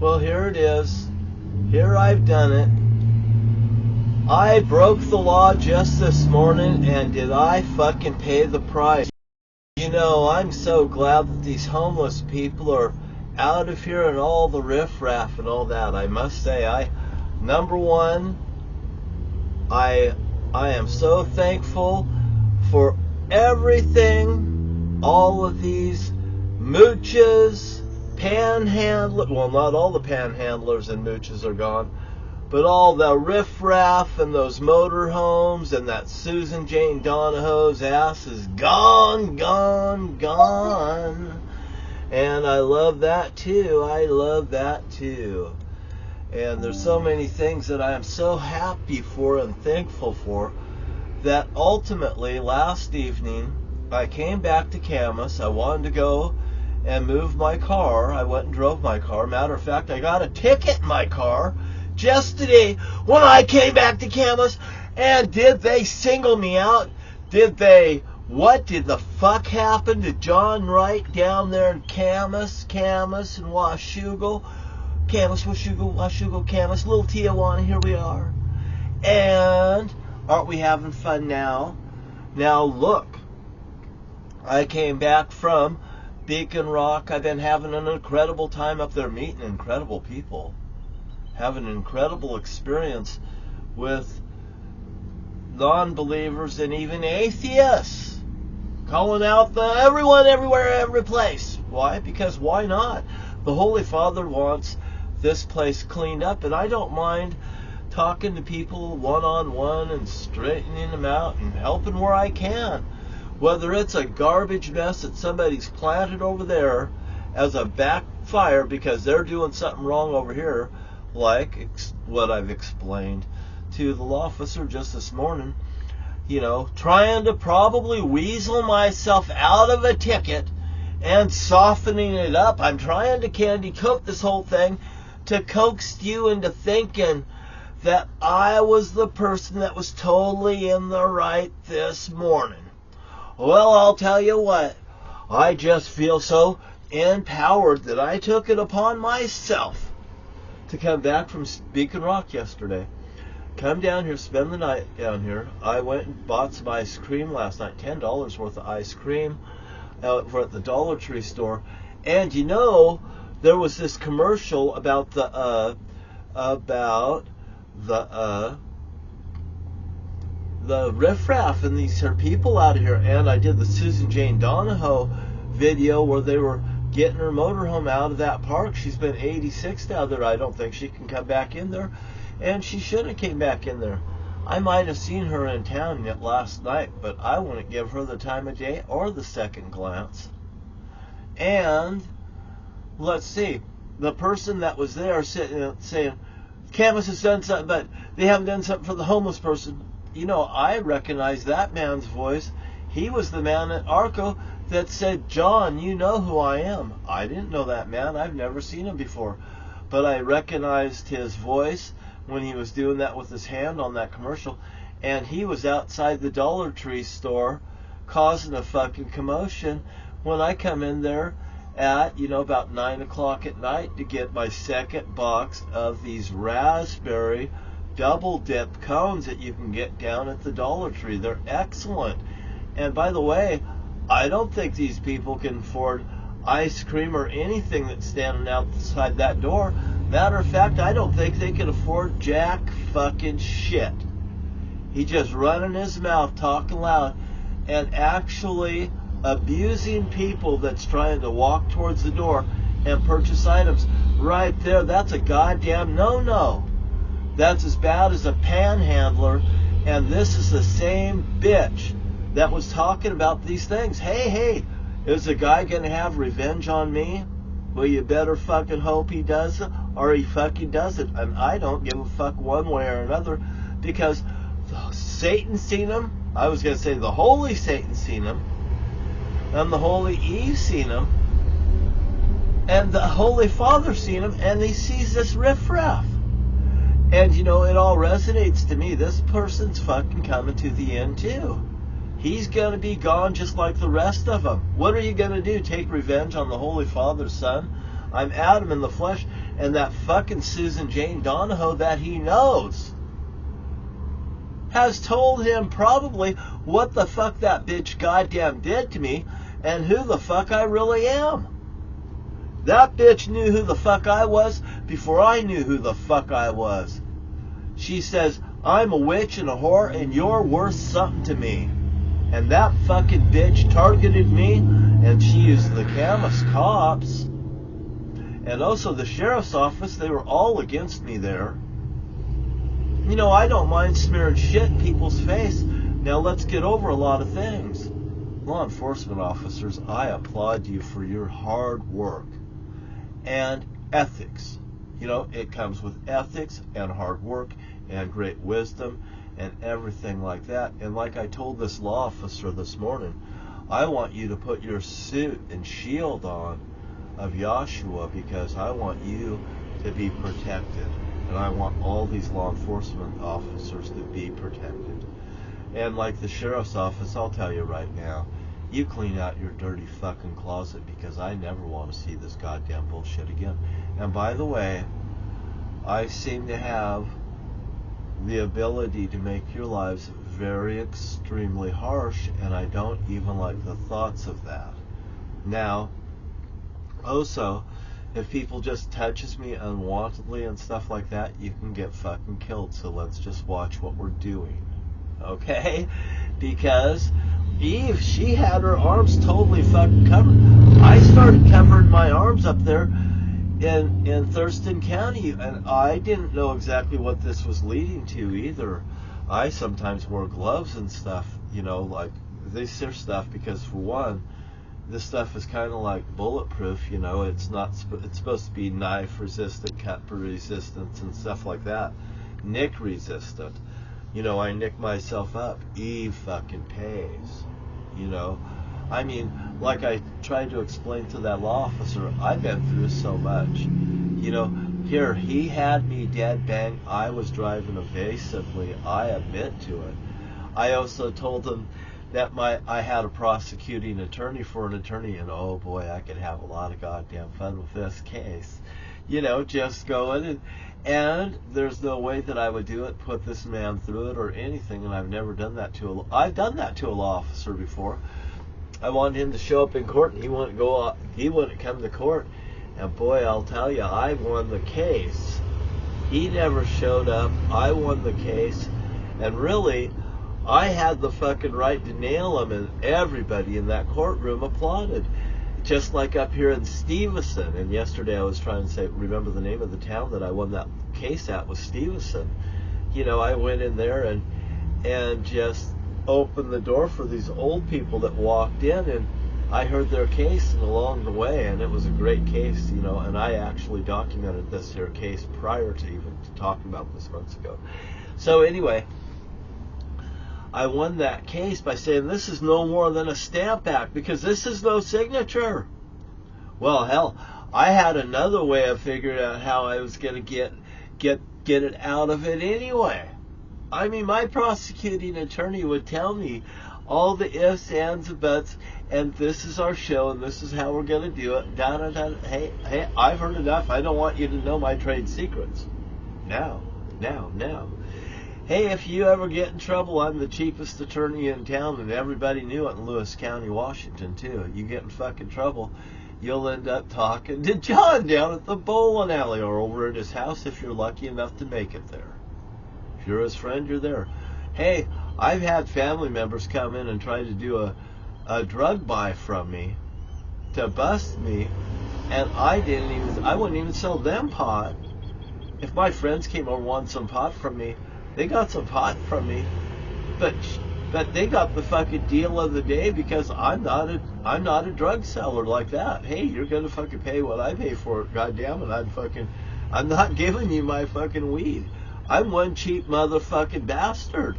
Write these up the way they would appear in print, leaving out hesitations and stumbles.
Well, here it is. Here I've done it. I broke the law just this morning, and did I fucking pay the price? You know, I'm so glad that these homeless people are out of here and all the riffraff and all that. I must say, number one, I am so thankful for everything, all of these mooches, panhandlers. Well, not all the panhandlers and mooches are gone, but all the riffraff and those motorhomes and that Susan Jane Donahoe's ass is gone, gone, gone. And I love that too. I love that too. And there's so many things that I am so happy for and thankful for, that ultimately last evening I came back to Camas. I wanted to go and move my car. I went and drove my car. Matter of fact, I got a ticket in my car just today when I came back to Camas. And did they single me out? What did the fuck happen to John Wright down there in Camas and Washougal? Camas, Washougal, Camas, little Tijuana, here we are. And aren't we having fun now? Now look, I came back from Beacon Rock. I've been having an incredible time up there, meeting incredible people, having an incredible experience with non-believers and even atheists, calling out everyone, everywhere, every place. Why? Because why not? The Holy Father wants this place cleaned up, and I don't mind talking to people one-on-one and straightening them out and helping where I can. Whether it's a garbage mess that somebody's planted over there as a backfire because they're doing something wrong over here, like what I've explained to the law officer just this morning, you know, trying to probably weasel myself out of a ticket and softening it up. I'm trying to candy coat this whole thing to coax you into thinking that I was the person that was totally in the right this morning. Well, I'll tell you what, I just feel so empowered that I took it upon myself to come back from Beacon Rock yesterday. Come down here, spend the night down here. I went and bought some ice cream last night, $10 worth of ice cream over at the Dollar Tree store. And you know, there was this commercial about the riffraff and these are people out of here. And I did the Susan Jane Donahoe video where they were getting her motorhome out of that park. She's been 86 now there. I don't think she can come back in there, and she shouldn't have came back in there. I might have seen her in town yet last night, but I wouldn't give her the time of day or the second glance. And let's see, the person that was there sitting saying, Camas has done something, but they haven't done something for the homeless person. You know, I recognize that man's voice. He was the man at Arco that said, John, you know who I am. I didn't know that man. I've never seen him before. But I recognized his voice when he was doing that with his hand on that commercial. And he was outside the Dollar Tree store causing a fucking commotion when I come in there at, you know, about 9 o'clock at night to get my second box of these raspberry double dip cones that you can get down at the Dollar Tree. They're excellent. And by the way, I don't think these people can afford ice cream or anything that's standing outside that door. Matter of fact, I don't think they can afford jack fucking shit. He just running his mouth, talking loud, and actually abusing people that's trying to walk towards the door and purchase items. Right there, that's a goddamn no-no. That's as bad as a panhandler, and this is the same bitch that was talking about these things. Hey, is the guy going to have revenge on me? Well, you better fucking hope he does it, or he fucking doesn't. And I don't give a fuck one way or another, because Satan seen him. I was going to say the Holy Satan seen him, and the Holy Eve seen him, and the Holy Father seen him, and he sees this riffraff. And, you know, it all resonates to me. This person's fucking coming to the end, too. He's going to be gone just like the rest of them. What are you going to do? Take revenge on the Holy Father's Son? I'm Adam in the flesh, and that fucking Susan Jane Donahoe that he knows has told him probably what the fuck that bitch goddamn did to me and who the fuck I really am. That bitch knew who the fuck I was before I knew who the fuck I was. She says, I'm a witch and a whore and you're worth something to me. And that fucking bitch targeted me, and she used the Camas cops and also the sheriff's office. They were all against me there. You know, I don't mind smearing shit in people's face. Now let's get over a lot of things. Law enforcement officers, I applaud you for your hard work and ethics. You know, it comes with ethics and hard work and great wisdom and everything like that. And like I told this law officer this morning, I want you to put your suit and shield on of Washougal because I want you to be protected. And I want all these law enforcement officers to be protected. And like the sheriff's office, I'll tell you right now, you clean out your dirty fucking closet because I never want to see this goddamn bullshit again. And by the way, I seem to have the ability to make your lives very extremely harsh, and I don't even like the thoughts of that. Now, also, if people just touches me unwantedly and stuff like that, you can get fucking killed. So let's just watch what we're doing, okay? Because Eve, she had her arms totally fucking covered. I started covering my arms up there in Thurston County, and I didn't know exactly what this was leading to either. I sometimes wore gloves and stuff, you know, like this here stuff, because for one, this stuff is kind of like bulletproof, you know. It's not. It's supposed to be knife resistant, cut resistant, and stuff like that. Nick resistant. You know, I nick myself up. Eve fucking pays. You know, I mean, like I tried to explain to that law officer, I've been through so much. You know, here he had me dead bang. I was driving evasively. I admit to it. I also told him that I had a prosecuting attorney for an attorney, and oh boy, I could have a lot of goddamn fun with this case. You know, just going and there's no way that I would do it, put this man through it or anything, and I've never done that to I've done that to a law officer before. I wanted him to show up in court, and he wouldn't come to court, and boy, I'll tell you, I won the case. He never showed up. I won the case, and really, I had the fucking right to nail him, and everybody in that courtroom applauded. Just like up here in Stevenson. And yesterday I was trying to remember the name of the town that I won that case at was Stevenson. You know, I went in there and just opened the door for these old people that walked in, and I heard their case along the way, and it was a great case, you know, and I actually documented this here case prior to even talking about this months ago. So anyway, I won that case by saying this is no more than a stamp act because this is no signature. Well, hell, I had another way of figuring out how I was going to get it out of it anyway. I mean, my prosecuting attorney would tell me all the ifs, ands, and buts, and this is our show, and this is how we're going to do it. Da, da, da. Hey, I've heard enough. I don't want you to know my trade secrets. Now. Hey, if you ever get in trouble, I'm the cheapest attorney in town, and everybody knew it in Lewis County, Washington, too. You get in fucking trouble, you'll end up talking to John down at the bowling alley or over at his house if you're lucky enough to make it there. If you're his friend, you're there. Hey, I've had family members come in and try to do a drug buy from me to bust me, and I wouldn't even sell them pot. If my friends came over and wanted some pot from me, they got some pot from me, but they got the fucking deal of the day because I'm not a drug seller like that. Hey, you're gonna fucking pay what I pay for it, goddamn it. I'm not giving you my fucking weed. I'm one cheap motherfucking bastard.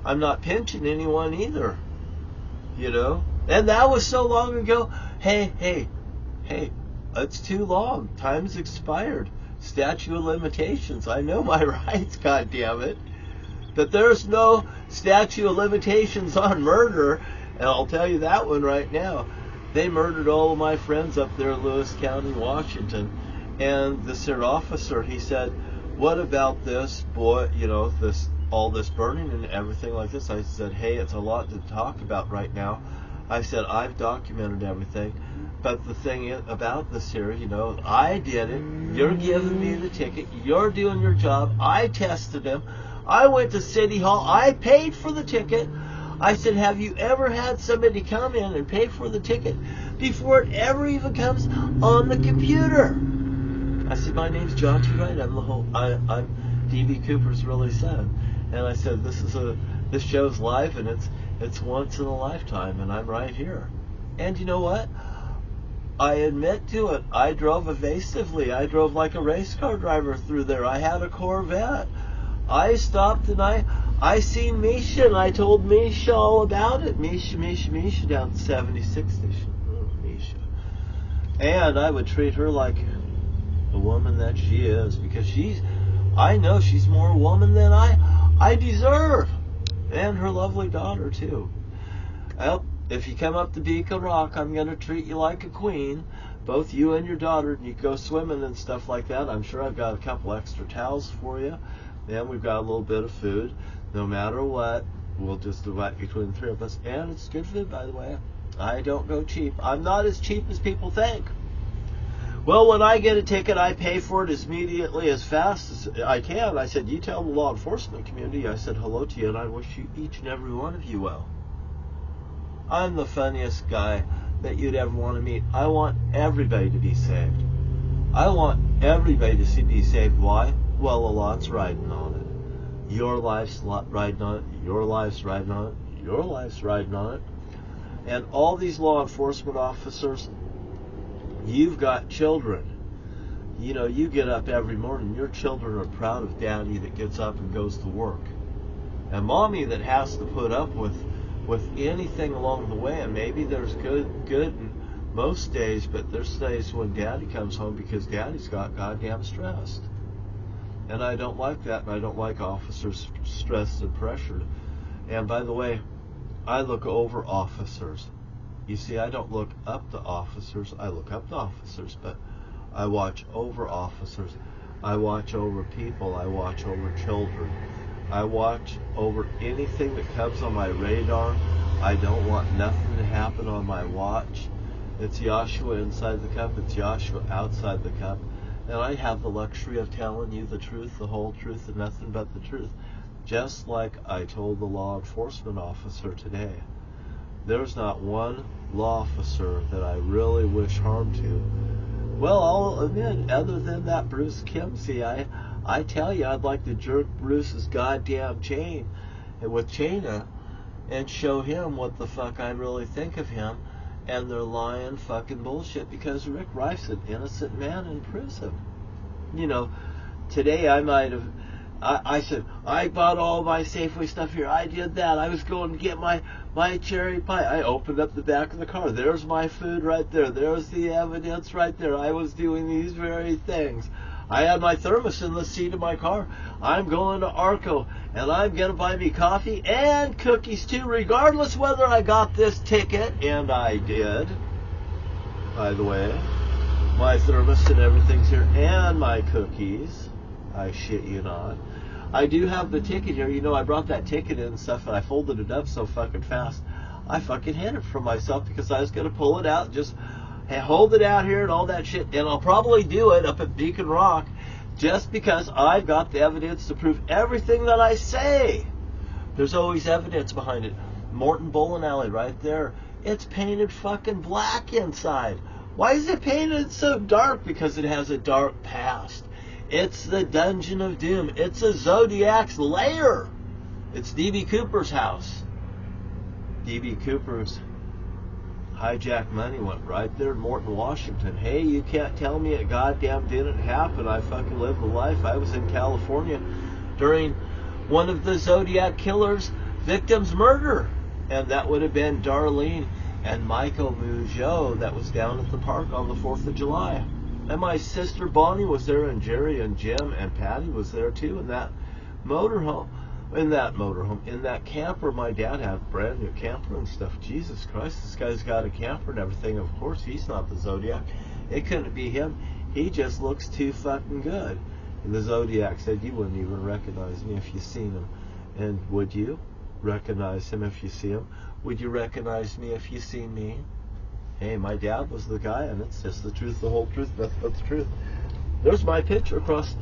I'm not pinching anyone either, you know. And that was so long ago. Hey, it's too long. Time's expired. Statute of limitations. I know my rights, goddammit. But there's no statute of limitations on murder, and I'll tell you that one right now. They murdered all of my friends up there in Lewis County, Washington, And this here officer, he said, what about this boy, all this burning and everything like this? I said, hey, it's a lot to talk about right now. I said, I've documented everything. But the thing about this here, I did it. You're giving me the ticket. You're doing your job. I tested him. I went to City Hall. I paid for the ticket. I said, have you ever had somebody come in and pay for the ticket before it ever even comes on the computer? I said, my name's John T. Wright. I'm D.B. Cooper's really son. And I said, this show's live, and it's once in a lifetime, and I'm right here. And you know what? I admit to it. I drove evasively. I drove like a race car driver through there. I had a Corvette. I stopped and I seen Misha, and I told Misha all about it. Misha down at 76 station. Oh, Misha. And I would treat her like the woman that she is, because I know she's more woman than I deserve. And her lovely daughter, too. Well, if you come up to Beacon Rock, I'm going to treat you like a queen. Both you and your daughter, and you go swimming and stuff like that. I'm sure I've got a couple extra towels for you. And we've got a little bit of food. No matter what, we'll just divide between the three of us. And it's good food, by the way. I don't go cheap. I'm not as cheap as people think. Well, when I get a ticket, I pay for it as immediately, as fast as I can. I said, you tell the law enforcement community, I said hello to you, and I wish you, each and every one of you, well. I'm the funniest guy that you'd ever want to meet. I want everybody to be saved. I want everybody to be saved. Why? Well, a lot's riding on it. Your life's riding on it. Your life's riding on it. Your life's riding on it. And all these law enforcement officers, you've got children. You get up every morning. Your children are proud of daddy that gets up and goes to work. And mommy that has to put up with anything along the way. And maybe there's good in most days, but there's days when daddy comes home because daddy's got goddamn stressed. And I don't like that, and I don't like officers stressed and pressured. And by the way, I look over officers. You see, I don't look up to officers. I look up to officers, but I watch over officers. I watch over people. I watch over children. I watch over anything that comes on my radar. I don't want nothing to happen on my watch. It's Joshua inside the cup. It's Joshua outside the cup. And I have the luxury of telling you the truth, the whole truth, and nothing but the truth. Just like I told the law enforcement officer today. There's not one law officer that I really wish harm to. Well, I'll admit, other than that Bruce Kimsey, I tell you, I'd like to jerk Bruce's goddamn chain with Chaina and show him what the fuck I really think of him. And they're lying fucking bullshit, because Rick Rife's an innocent man in prison. Today I might have, I said, I bought all my Safeway stuff here. I did that. I was going to get my cherry pie. I opened up the back of the car. There's my food right there. There's the evidence right there. I was doing these very things. I had my thermos in the seat of my car. I'm going to Arco, and I'm going to buy me coffee and cookies too, regardless whether I got this ticket, and I did. By the way, my thermos and everything's here, and my cookies. I shit you not. I do have the ticket here. I brought that ticket in and stuff, and I folded it up so fucking fast. I fucking hid it from myself because I was going to pull it out and just hold it out here and all that shit. And I'll probably do it up at Beacon Rock just because I've got the evidence to prove everything that I say. There's always evidence behind it. Morton Bowling Alley right there. It's painted fucking black inside. Why is it painted so dark? Because it has a dark past. It's the Dungeon of Doom. It's a Zodiac's lair. It's D.B. Cooper's house. D.B. Cooper's hijacked money went right there in Morton, Washington. Hey, you can't tell me it goddamn didn't happen. I fucking lived the life. I was in California during one of the Zodiac killer's victims' murder. And that would have been Darlene and Michael Mougeot that was down at the park on the 4th of July. And my sister Bonnie was there, and Jerry and Jim and Patty was there too in that motorhome. In that camper. My dad had a brand new camper and stuff. Jesus Christ, this guy's got a camper and everything. Of course, he's not the Zodiac. It couldn't be him. He just looks too fucking good. And the Zodiac said, you wouldn't even recognize me if you seen him. And would you recognize him if you see him? Would you recognize me if you seen me? Hey, my dad was the guy, and it's just the truth, the whole truth, nothing but the truth. There's my picture across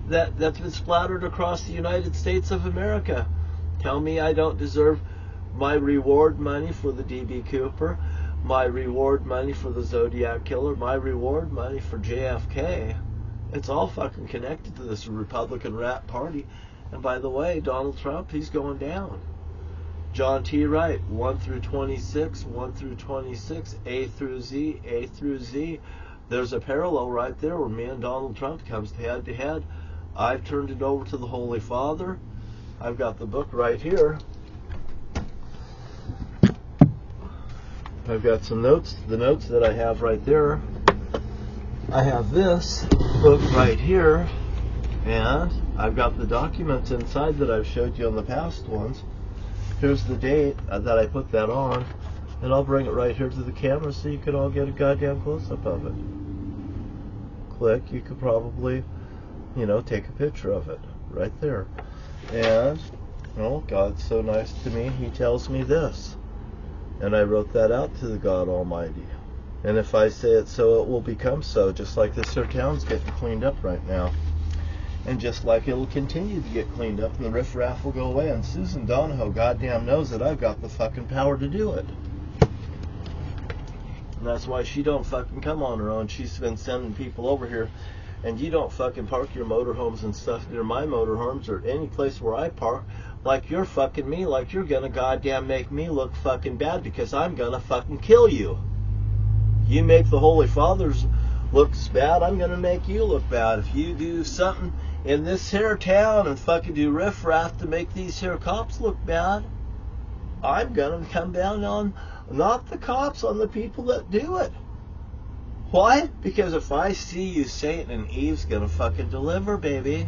that's been splattered across the United States of America. Tell me I don't deserve my reward money for the D.B. Cooper, my reward money for the Zodiac Killer, my reward money for JFK. It's all fucking connected to this Republican rat party. And by the way, Donald Trump, he's going down. John T. Wright, 1 through 26, 1 through 26, A through Z, A through Z. There's a parallel right there where me and Donald Trump comes head to head. I've turned it over to the Holy Father. I've got the book right here. I've got some notes, the notes that I have right there. I have this book right here, and I've got the documents inside that I've showed you on the past ones. Here's the date that I put that on, and I'll bring it right here to the camera so you can all get a goddamn close-up of it. Click, you could probably, take a picture of it right there. And, oh, God's so nice to me, he tells me this. And I wrote that out to the God Almighty. And if I say it so, it will become so, just like this here town's getting cleaned up right now. And just like it'll continue to get cleaned up, and the riffraff will go away. And Susan Donahoe goddamn knows that I've got the fucking power to do it. And that's why she don't fucking come on her own. She's been sending people over here. And you don't fucking park your motorhomes and stuff near my motorhomes or any place where I park like you're fucking me, like you're gonna goddamn make me look fucking bad because I'm gonna fucking kill you. You make the Holy Fathers look bad, I'm gonna make you look bad. If you do something in this here town and fucking do riffraff to make these here cops look bad, I'm gonna come down on not the cops, on the people that do it. Why? Because if I see you, Satan and Eve's gonna fucking deliver, baby.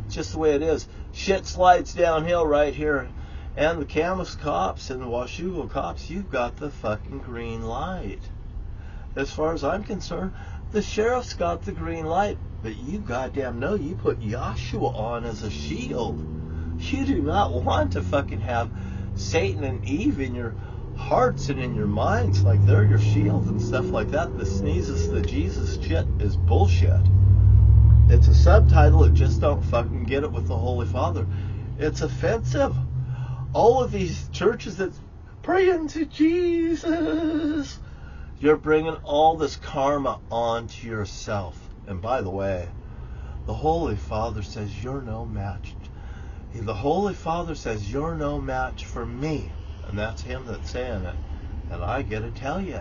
It's just the way it is. Shit slides downhill right here. And the Camas cops and the Washougal cops, you've got the fucking green light. As far as I'm concerned, the sheriff's got the green light. But you goddamn know you put Yahshua on as a shield. You do not want to fucking have Satan and Eve in your hearts and in your minds like they're your shield and stuff like that. The sneezes, the Jesus shit is bullshit. It's a subtitle, it just don't fucking get it with the Holy Father. It's offensive. All of these churches that praying to Jesus, you're bringing all this karma onto yourself. And by the way, the Holy Father says you're no match. The Holy Father says you're no match for me. And that's him that's saying it. And I gotta tell you,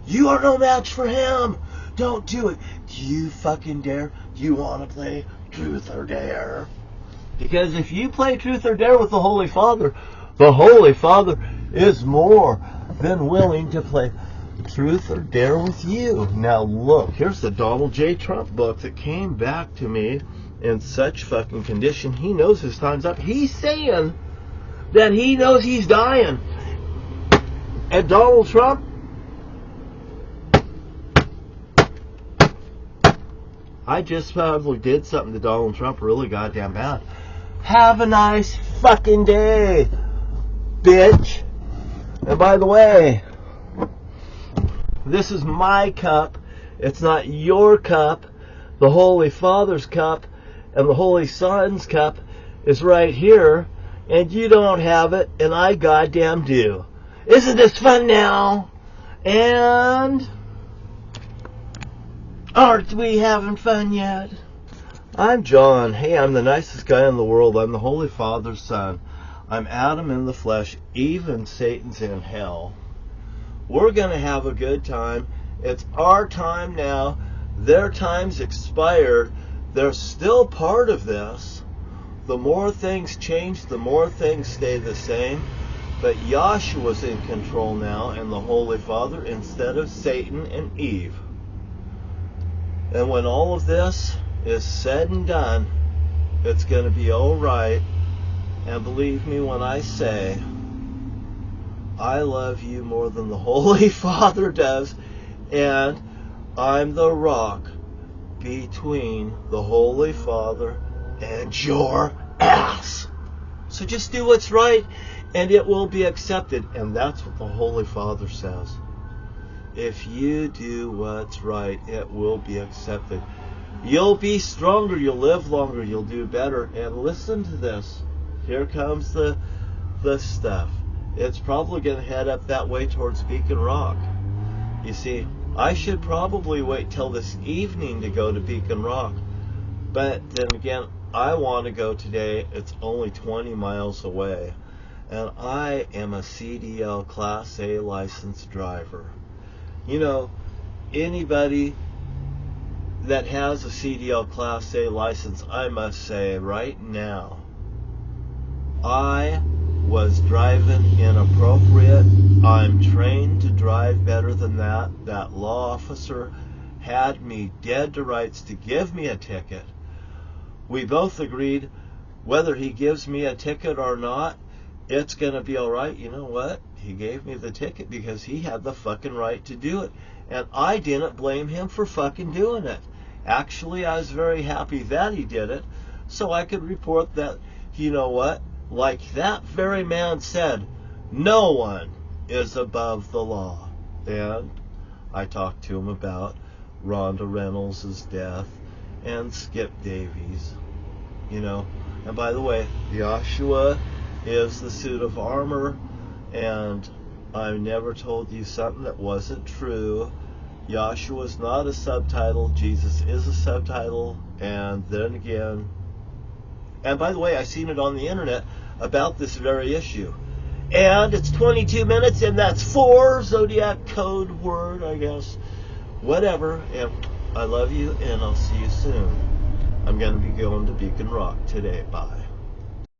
you are no match for him. Don't do it. Do you fucking dare? Do you want to play Truth or Dare? Because if you play Truth or Dare with the Holy Father is more than willing to play Truth or Dare with you. Now look, here's the Donald J. Trump book that came back to me in such fucking condition. He knows his time's up. He's saying that he knows he's dying. And Donald Trump, I just probably did something to Donald Trump really goddamn bad. Have a nice fucking day, bitch. And by the way, this is my cup. It's not your cup. The Holy Father's cup and the Holy Son's cup is right here. And you don't have it, and I goddamn do. Isn't this fun now? And aren't we having fun yet? I'm John. Hey, I'm the nicest guy in the world. I'm the Holy Father's son. I'm Adam in the flesh. Even Satan's in hell. We're going to have a good time. It's our time now. Their time's expired. They're still part of this. The more things change, the more things stay the same. But Yahshua's in control now, and the Holy Father, instead of Satan and Eve. And when all of this is said and done, it's going to be all right. And believe me when I say, I love you more than the Holy Father does. And I'm the rock between the Holy Father and your ass. So just do what's right and it will be accepted. And that's what the Holy Father says. If you do what's right, it will be accepted. You'll be stronger, you'll live longer, you'll do better. And listen to this. Here comes the stuff. It's probably going to head up that way towards Beacon Rock. You see, I should probably wait till this evening to go to Beacon Rock. But then again, I want to go today. It's only 20 miles away. And I am a CDL Class A licensed driver. You know, anybody that has a CDL Class A license, I must say right now, I was driving inappropriate. I'm trained to drive better than that. That law officer had me dead to rights to give me a ticket. We both agreed whether he gives me a ticket or not, it's going to be all right. You know what? He gave me the ticket because he had the fucking right to do it. And I didn't blame him for fucking doing it. Actually, I was very happy that he did it so I could report that, you know what? Like that very man said, no one is above the law. And I talked to him about Rhonda Reynolds' death and Skip Davies, you know. And by the way, Joshua is the suit of armor, and I never told you something that wasn't true. Joshua is not a subtitle. Jesus is a subtitle. And then again, and by the way, I seen it on the internet about this very issue. And it's 22 minutes, and that's 4 Zodiac code word, I guess. Whatever. And I love you, and I'll see you soon. I'm going to be going to Beacon Rock today. Bye.